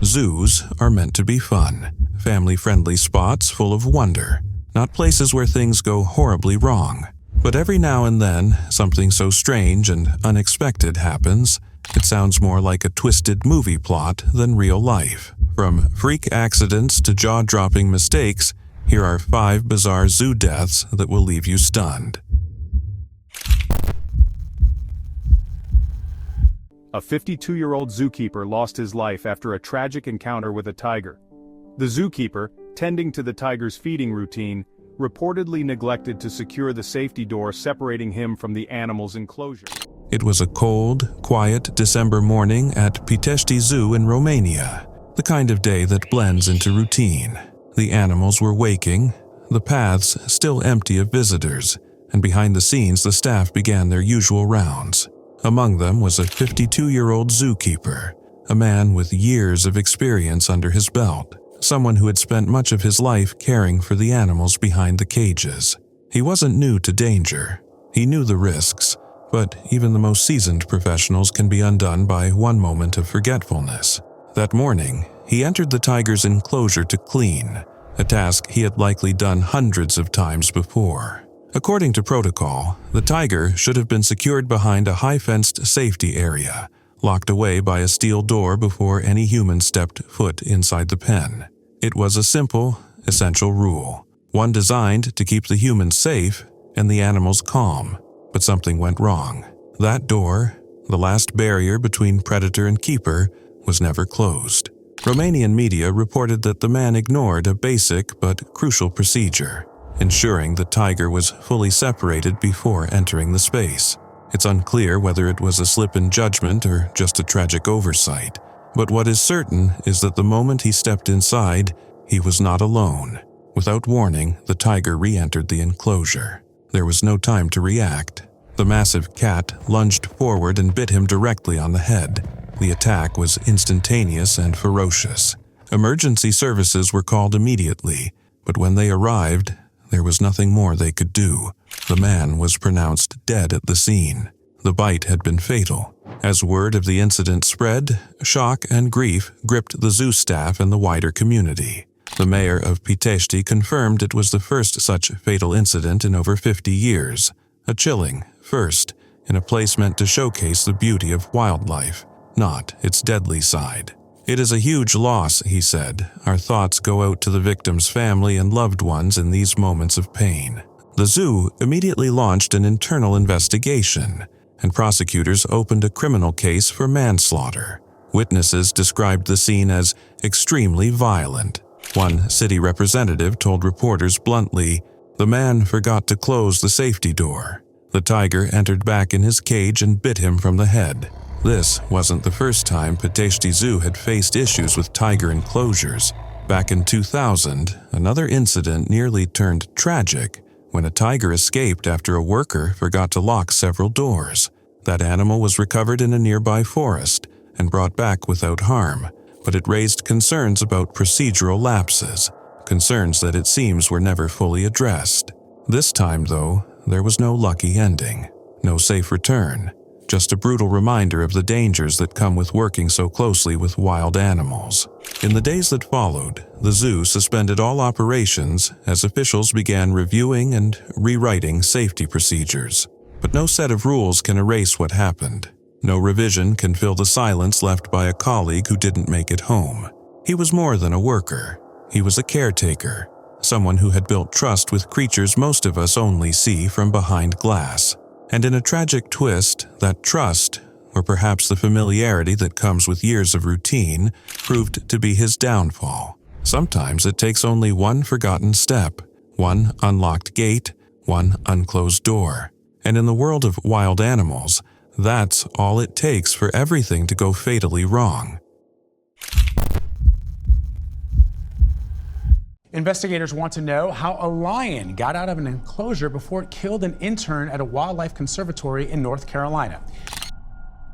Zoos are meant to be fun, family-friendly spots full of wonder, not places where things go horribly wrong. But every now and then, something so strange and unexpected happens, it sounds more like a twisted movie plot than real life. From freak accidents to jaw-dropping mistakes, here are 5 bizarre zoo deaths that will leave you stunned. A 52-year-old zookeeper lost his life after a tragic encounter with a tiger. The zookeeper, tending to the tiger's feeding routine, reportedly neglected to secure the safety door separating him from the animal's enclosure. It was a cold, quiet December morning at Pitești Zoo in Romania, the kind of day that blends into routine. The animals were waking, the paths still empty of visitors, and behind the scenes the staff began their usual rounds. Among them was a 52-year-old zookeeper, a man with years of experience under his belt, someone who had spent much of his life caring for the animals behind the cages. He wasn't new to danger. He knew the risks, but even the most seasoned professionals can be undone by one moment of forgetfulness. That morning, he entered the tiger's enclosure to clean, a task he had likely done hundreds of times before. According to protocol, the tiger should have been secured behind a high-fenced safety area, locked away by a steel door before any human stepped foot inside the pen. It was a simple, essential rule, one designed to keep the humans safe and the animals calm. But something went wrong. That door, the last barrier between predator and keeper, was never closed. Romanian media reported that the man ignored a basic but crucial procedure, ensuring the tiger was fully separated before entering the space. It's unclear whether it was a slip in judgment or just a tragic oversight, but what is certain is that the moment he stepped inside, he was not alone. Without warning, the tiger re-entered the enclosure. There was no time to react. The massive cat lunged forward and bit him directly on the head. The attack was instantaneous and ferocious. Emergency services were called immediately, but when they arrived, there was nothing more they could do. The man was pronounced dead at the scene. The bite had been fatal. As word of the incident spread, shock and grief gripped the zoo staff and the wider community. The mayor of Pitești confirmed it was the first such fatal incident in over 50 years. A chilling first in a place meant to showcase the beauty of wildlife, not its deadly side. "It is a huge loss," he said. "Our thoughts go out to the victim's family and loved ones in these moments of pain." The zoo immediately launched an internal investigation, and prosecutors opened a criminal case for manslaughter. Witnesses described the scene as extremely violent. One city representative told reporters bluntly, "The man forgot to close the safety door. The tiger entered back in his cage and bit him from the head." This wasn't the first time Pitești Zoo had faced issues with tiger enclosures. Back in 2000, another incident nearly turned tragic when a tiger escaped after a worker forgot to lock several doors. That animal was recovered in a nearby forest and brought back without harm, but it raised concerns about procedural lapses, concerns that it seems were never fully addressed. This time, though, there was no lucky ending, no safe return. Just a brutal reminder of the dangers that come with working so closely with wild animals. In the days that followed, the zoo suspended all operations as officials began reviewing and rewriting safety procedures. But no set of rules can erase what happened. No revision can fill the silence left by a colleague who didn't make it home. He was more than a worker. He was a caretaker, someone who had built trust with creatures most of us only see from behind glass. And in a tragic twist, that trust, or perhaps the familiarity that comes with years of routine, proved to be his downfall. Sometimes it takes only one forgotten step, one unlocked gate, one unclosed door. And in the world of wild animals, that's all it takes for everything to go fatally wrong. Investigators want to know how a lion got out of an enclosure before it killed an intern at a wildlife conservatory in North Carolina.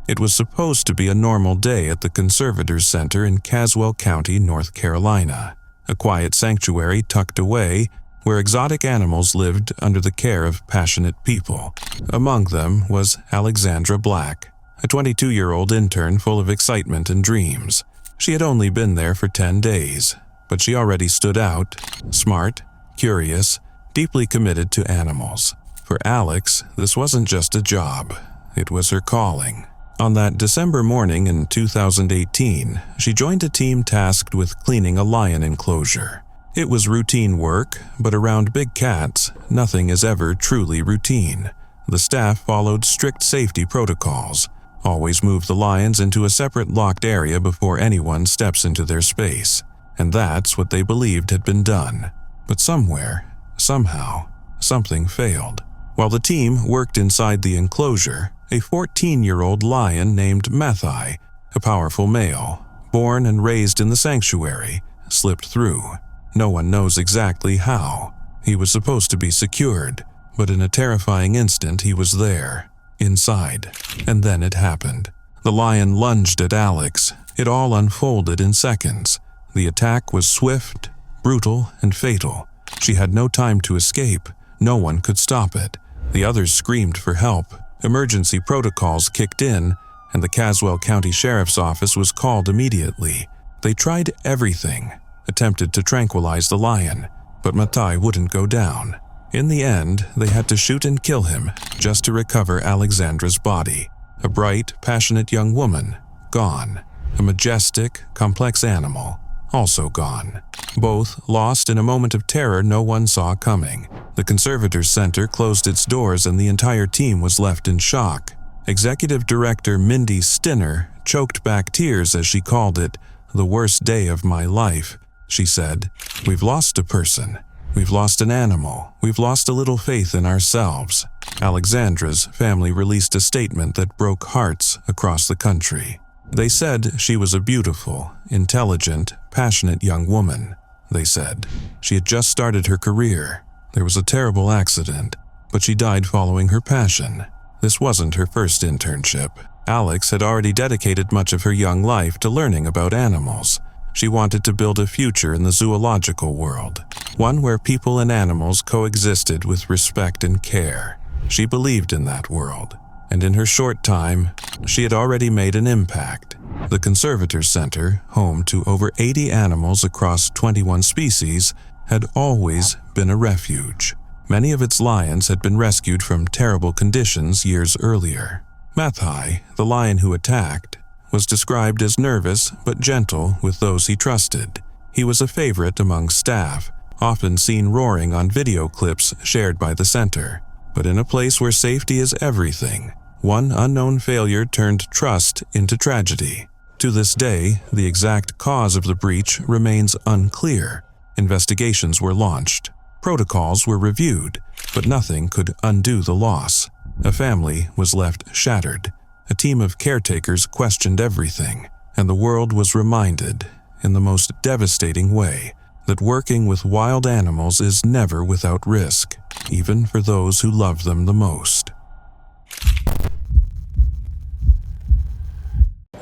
It was supposed to be a normal day at the Conservators Center in Caswell County, North Carolina, a quiet sanctuary tucked away where exotic animals lived under the care of passionate people. Among them was Alexandra Black, a 22-year-old intern full of excitement and dreams. She had only been there for 10 days, but she already stood out, smart, curious, deeply committed to animals. For Alex, this wasn't just a job, it was her calling. On that December morning in 2018, she joined a team tasked with cleaning a lion enclosure. It was routine work, but around big cats, nothing is ever truly routine. The staff followed strict safety protocols, always moved the lions into a separate locked area before anyone steps into their space. And that's what they believed had been done. But somewhere, somehow, something failed. While the team worked inside the enclosure, a 14-year-old lion named Mathai, a powerful male, born and raised in the sanctuary, slipped through. No one knows exactly how. He was supposed to be secured, but in a terrifying instant he was there, inside. And then it happened. The lion lunged at Alex. It all unfolded in seconds. The attack was swift, brutal, and fatal. She had no time to escape. No one could stop it. The others screamed for help. Emergency protocols kicked in, and the Caswell County Sheriff's Office was called immediately. They tried everything, attempted to tranquilize the lion, but Mathai wouldn't go down. In the end, they had to shoot and kill him just to recover Alexandra's body. A bright, passionate young woman, gone. A majestic, complex animal, also gone. Both lost in a moment of terror no one saw coming. The Conservators Center closed its doors and the entire team was left in shock. Executive Director Mindy Stinner choked back tears as she called it the worst day of my life. She said, "We've lost a person. We've lost an animal. We've lost a little faith in ourselves." Alexandra's family released a statement that broke hearts across the country. They said she was a beautiful, intelligent, passionate young woman. They said she had just started her career. There was a terrible accident, but she died following her passion. This wasn't her first internship. Alex had already dedicated much of her young life to learning about animals. She wanted to build a future in the zoological world, one where people and animals coexisted with respect and care. She believed in that world, and in her short time, she had already made an impact. The Conservators Center, home to over 80 animals across 21 species, had always been a refuge. Many of its lions had been rescued from terrible conditions years earlier. Mathai, the lion who attacked, was described as nervous but gentle with those he trusted. He was a favorite among staff, often seen roaring on video clips shared by the center. But in a place where safety is everything, one unknown failure turned trust into tragedy. To this day, the exact cause of the breach remains unclear. Investigations were launched. Protocols were reviewed, but nothing could undo the loss. A family was left shattered. A team of caretakers questioned everything, and the world was reminded, in the most devastating way, that working with wild animals is never without risk, even for those who love them the most.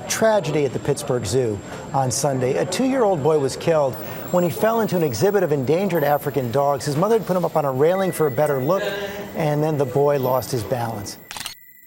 Tragedy at the Pittsburgh Zoo on Sunday. A 2-year-old boy was killed when he fell into an exhibit of endangered African dogs. His mother had put him up on a railing for a better look, and then the boy lost his balance.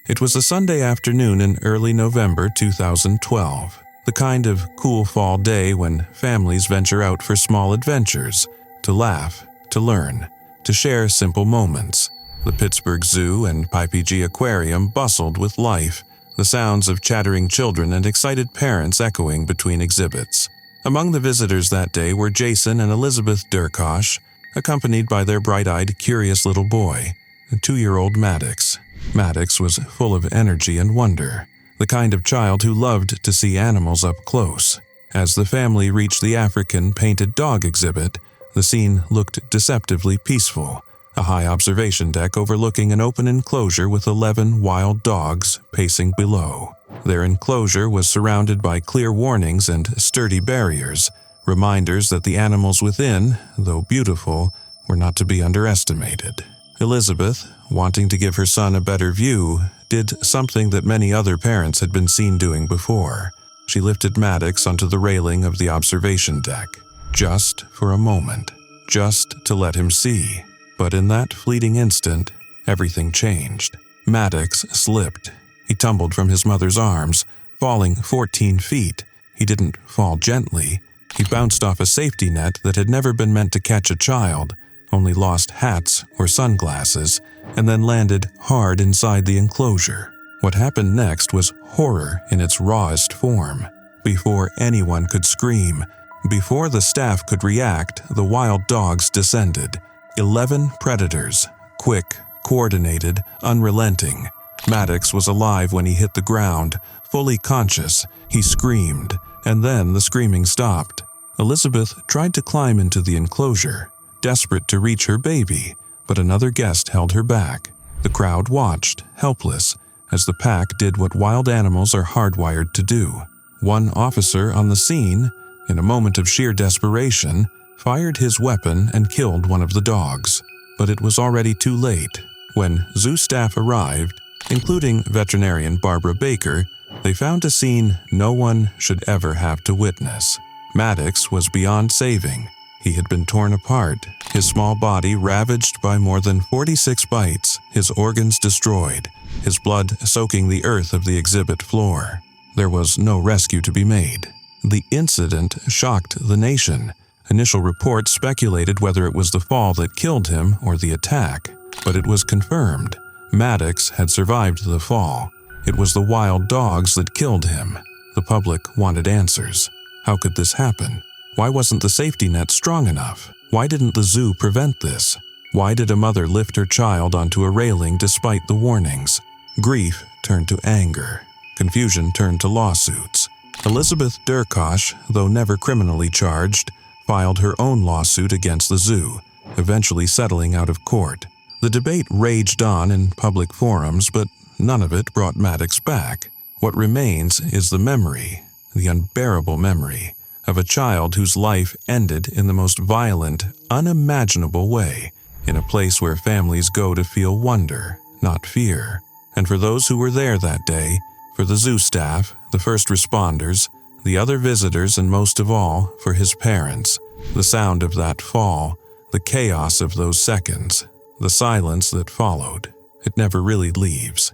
It was a Sunday afternoon in early November 2012, the kind of cool fall day when families venture out for small adventures, to laugh, to learn, to share simple moments. The Pittsburgh Zoo and PyPG Aquarium bustled with life, the sounds of chattering children and excited parents echoing between exhibits. Among the visitors that day were Jason and Elizabeth Durkosh, accompanied by their bright-eyed, curious little boy, 2-year-old Maddox. Maddox was full of energy and wonder, the kind of child who loved to see animals up close. As the family reached the African painted dog exhibit, the scene looked deceptively peaceful. A high observation deck overlooking an open enclosure with 11 wild dogs pacing below. Their enclosure was surrounded by clear warnings and sturdy barriers, reminders that the animals within, though beautiful, were not to be underestimated. Elizabeth, wanting to give her son a better view, did something that many other parents had been seen doing before. She lifted Maddox onto the railing of the observation deck, just for a moment, just to let him see. But in that fleeting instant, everything changed. Maddox slipped. He tumbled from his mother's arms, falling 14 feet. He didn't fall gently. He bounced off a safety net that had never been meant to catch a child, only lost hats or sunglasses, and then landed hard inside the enclosure. What happened next was horror in its rawest form. Before anyone could scream, before the staff could react, the wild dogs descended. 11 predators, quick, coordinated, unrelenting. Maddox was alive when he hit the ground, fully conscious. He screamed, and then the screaming stopped. Elizabeth tried to climb into the enclosure, desperate to reach her baby, but another guest held her back. The crowd watched, helpless, as the pack did what wild animals are hardwired to do. One officer on the scene, in a moment of sheer desperation, fired his weapon and killed one of the dogs. But it was already too late. When zoo staff arrived, including veterinarian Barbara Baker, they found a scene no one should ever have to witness. Maddox was beyond saving. He had been torn apart, his small body ravaged by more than 46 bites, his organs destroyed, his blood soaking the earth of the exhibit floor. There was no rescue to be made. The incident shocked the nation. Initial reports speculated whether it was the fall that killed him or the attack, but it was confirmed. Maddox had survived the fall. It was the wild dogs that killed him. The public wanted answers. How could this happen? Why wasn't the safety net strong enough? Why didn't the zoo prevent this? Why did a mother lift her child onto a railing despite the warnings? Grief turned to anger. Confusion turned to lawsuits. Elizabeth Durkosh, though never criminally charged, filed her own lawsuit against the zoo, eventually settling out of court. The debate raged on in public forums, but none of it brought Maddox back. What remains is the memory, the unbearable memory, of a child whose life ended in the most violent, unimaginable way, in a place where families go to feel wonder, not fear. And for those who were there that day, for the zoo staff, the first responders, the other visitors, and most of all, for his parents, the sound of that fall, the chaos of those seconds, the silence that followed, it never really leaves.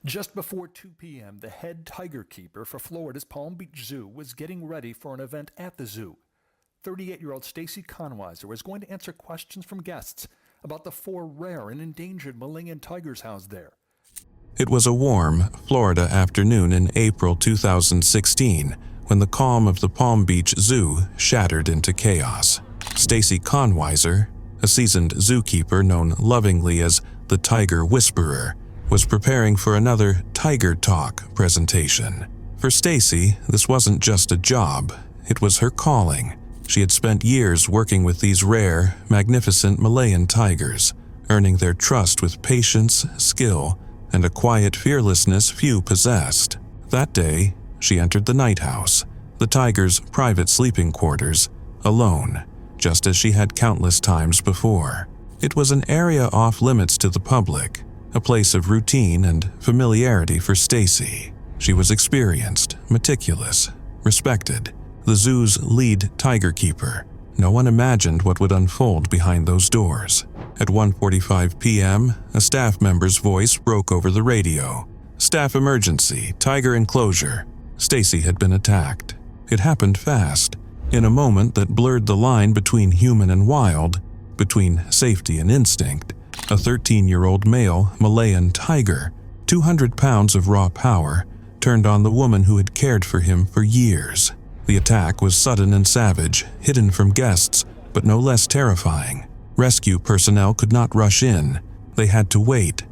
Just before 2 p.m., the head tiger keeper for Florida's Palm Beach Zoo was getting ready for an event at the zoo. 38-year-old Stacy Conweiser was going to answer questions from guests about the 4 rare and endangered Malayan tigers housed there. It was a warm, Florida afternoon in April 2016 when the calm of the Palm Beach Zoo shattered into chaos. Stacy Conweiser, a seasoned zookeeper known lovingly as the Tiger Whisperer, was preparing for another Tiger Talk presentation. For Stacy, this wasn't just a job, it was her calling. She had spent years working with these rare, magnificent Malayan tigers, earning their trust with patience, skill, and a quiet fearlessness few possessed. That day, she entered the night house, the tiger's private sleeping quarters, alone, just as she had countless times before. It was an area off limits to the public, a place of routine and familiarity for Stacy. She was experienced, meticulous, respected, the zoo's lead tiger keeper. No one imagined what would unfold behind those doors. At 1:45 p.m., a staff member's voice broke over the radio. "Staff emergency, tiger enclosure." Stacy had been attacked. It happened fast, in a moment that blurred the line between human and wild, between safety and instinct. A 13-year-old male Malayan tiger, 200 pounds of raw power, turned on the woman who had cared for him for years. The attack was sudden and savage, hidden from guests, but no less terrifying. Rescue personnel could not rush in. They had to wait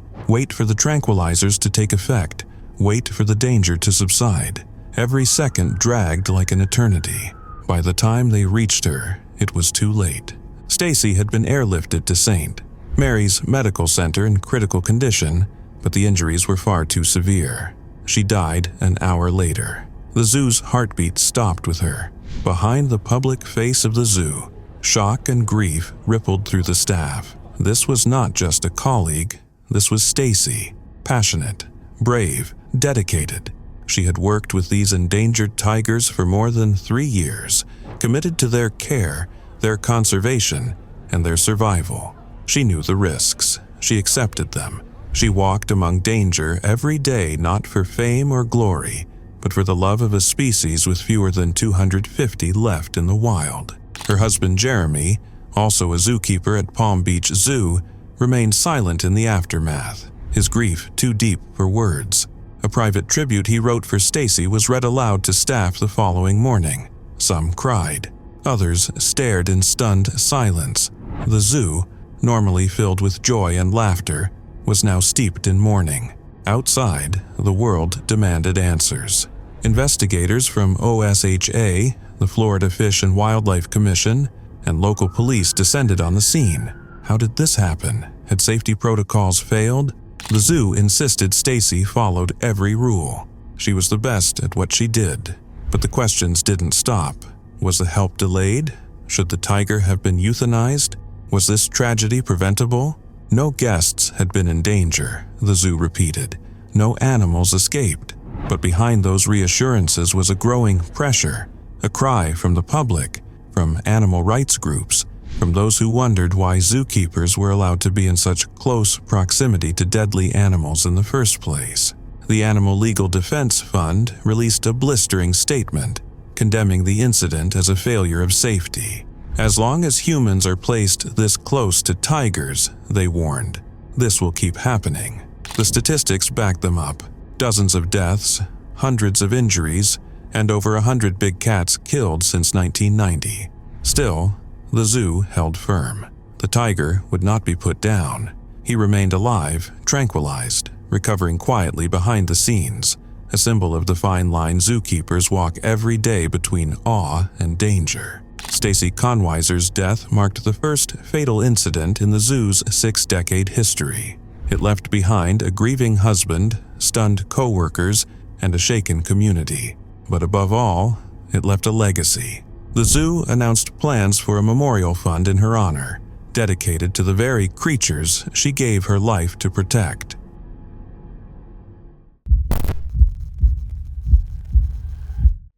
for the tranquilizers to take effect, wait for the danger to subside. Every second dragged like an eternity. By the time they reached her, it was too late. Stacy had been airlifted to St. Mary's Medical Center in critical condition, but the injuries were far too severe. She died an hour later. The zoo's heartbeat stopped with her. Behind the public face of the zoo, shock and grief rippled through the staff. This was not just a colleague. This was Stacy, passionate, brave, dedicated. She had worked with these endangered tigers for more than 3 years, committed to their care, their conservation, and their survival. She knew the risks. She accepted them. She walked among danger every day, not for fame or glory, but for the love of a species with fewer than 250 left in the wild. Her husband Jeremy, also a zookeeper at Palm Beach Zoo, remained silent in the aftermath, his grief too deep for words. A private tribute he wrote for Stacy was read aloud to staff the following morning. Some cried. Others stared in stunned silence. The zoo, normally filled with joy and laughter, was now steeped in mourning. Outside, the world demanded answers. Investigators from OSHA, the Florida Fish and Wildlife Commission, and local police descended on the scene. How did this happen? Had safety protocols failed? The zoo insisted Stacy followed every rule. She was the best at what she did. But the questions didn't stop. Was the help delayed? Should the tiger have been euthanized? Was this tragedy preventable? No guests had been in danger, the zoo repeated. No animals escaped. But behind those reassurances was a growing pressure, a cry from the public, from animal rights groups, from those who wondered why zookeepers were allowed to be in such close proximity to deadly animals in the first place. The Animal Legal Defense Fund released a blistering statement, condemning the incident as a failure of safety. As long as humans are placed this close to tigers, they warned, this will keep happening. The statistics back them up. Dozens of deaths, hundreds of injuries, and over 100 big cats killed since 1990. Still, the zoo held firm. The tiger would not be put down. He remained alive, tranquilized, recovering quietly behind the scenes, a symbol of the fine line zookeepers walk every day between awe and danger. Stacy Conweiser's death marked the first fatal incident in the zoo's 6-decade history. It left behind a grieving husband, stunned co-workers, and a shaken community. But above all, it left a legacy. The zoo announced plans for a memorial fund in her honor, dedicated to the very creatures she gave her life to protect.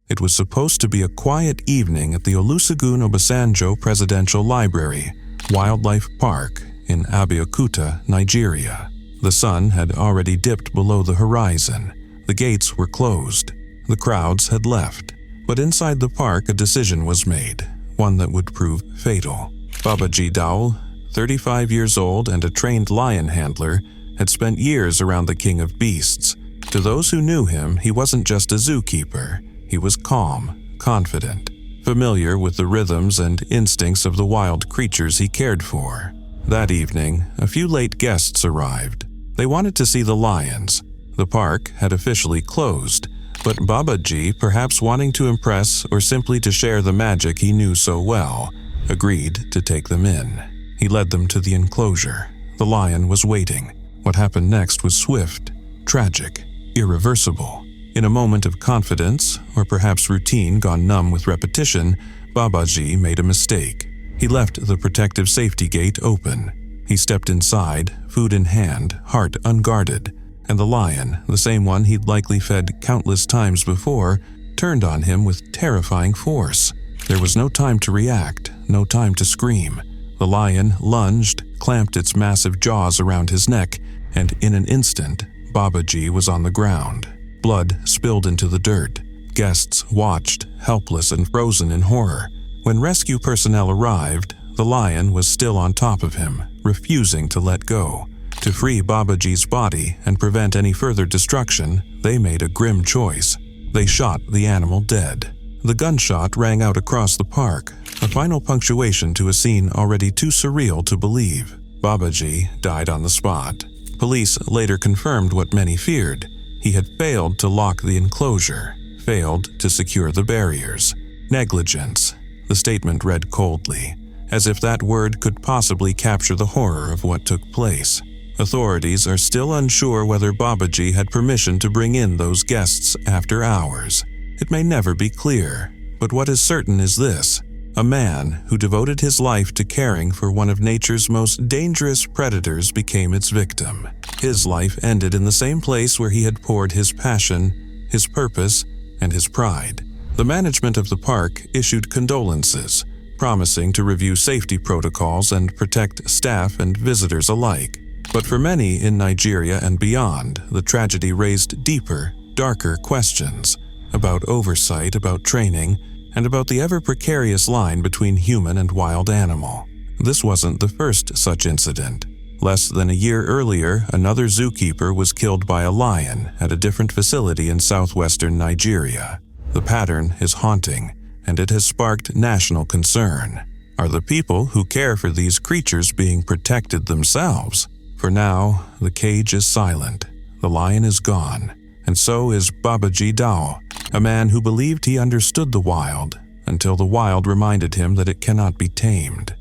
It was supposed to be a quiet evening at the Olusegun Obasanjo Presidential Library, Wildlife Park in Abeokuta, Nigeria. The sun had already dipped below the horizon. The gates were closed. The crowds had left. But inside the park, a decision was made, one that would prove fatal. Babaji Dowell, 35 years old and a trained lion handler, had spent years around the king of beasts. To those who knew him, he wasn't just a zookeeper. He was calm, confident, familiar with the rhythms and instincts of the wild creatures he cared for. That evening, a few late guests arrived. They wanted to see the lions. The park had officially closed, but Babaji, perhaps wanting to impress or simply to share the magic he knew so well, agreed to take them in. He led them to the enclosure. The lion was waiting. What happened next was swift, tragic, irreversible. In a moment of confidence, or perhaps routine gone numb with repetition, Babaji made a mistake. He left the protective safety gate open. He stepped inside, food in hand, heart unguarded, and the lion, the same one he'd likely fed countless times before, turned on him with terrifying force. There was no time to react, no time to scream. The lion lunged, clamped its massive jaws around his neck, and in an instant, Babaji was on the ground. Blood spilled into the dirt. Guests watched, helpless and frozen in horror. When rescue personnel arrived, the lion was still on top of him, refusing to let go. To free Babaji's body and prevent any further destruction, they made a grim choice. They shot the animal dead. The gunshot rang out across the park, a final punctuation to a scene already too surreal to believe. Babaji died on the spot. Police later confirmed what many feared. He had failed to lock the enclosure, failed to secure the barriers. Negligence, the statement read coldly, as if that word could possibly capture the horror of what took place. Authorities are still unsure whether Babaji had permission to bring in those guests after hours. It may never be clear, but what is certain is this: a man who devoted his life to caring for one of nature's most dangerous predators became its victim. His life ended in the same place where he had poured his passion, his purpose, and his pride. The management of the park issued condolences, promising to review safety protocols and protect staff and visitors alike. But for many in Nigeria and beyond, the tragedy raised deeper, darker questions about oversight, about training, and about the ever-precarious line between human and wild animal. This wasn't the first such incident. Less than a year earlier, another zookeeper was killed by a lion at a different facility in southwestern Nigeria. The pattern is haunting, and it has sparked national concern. Are the people who care for these creatures being protected themselves? For now, the cage is silent, the lion is gone, and so is Babaji Dao, a man who believed he understood the wild, until the wild reminded him that it cannot be tamed.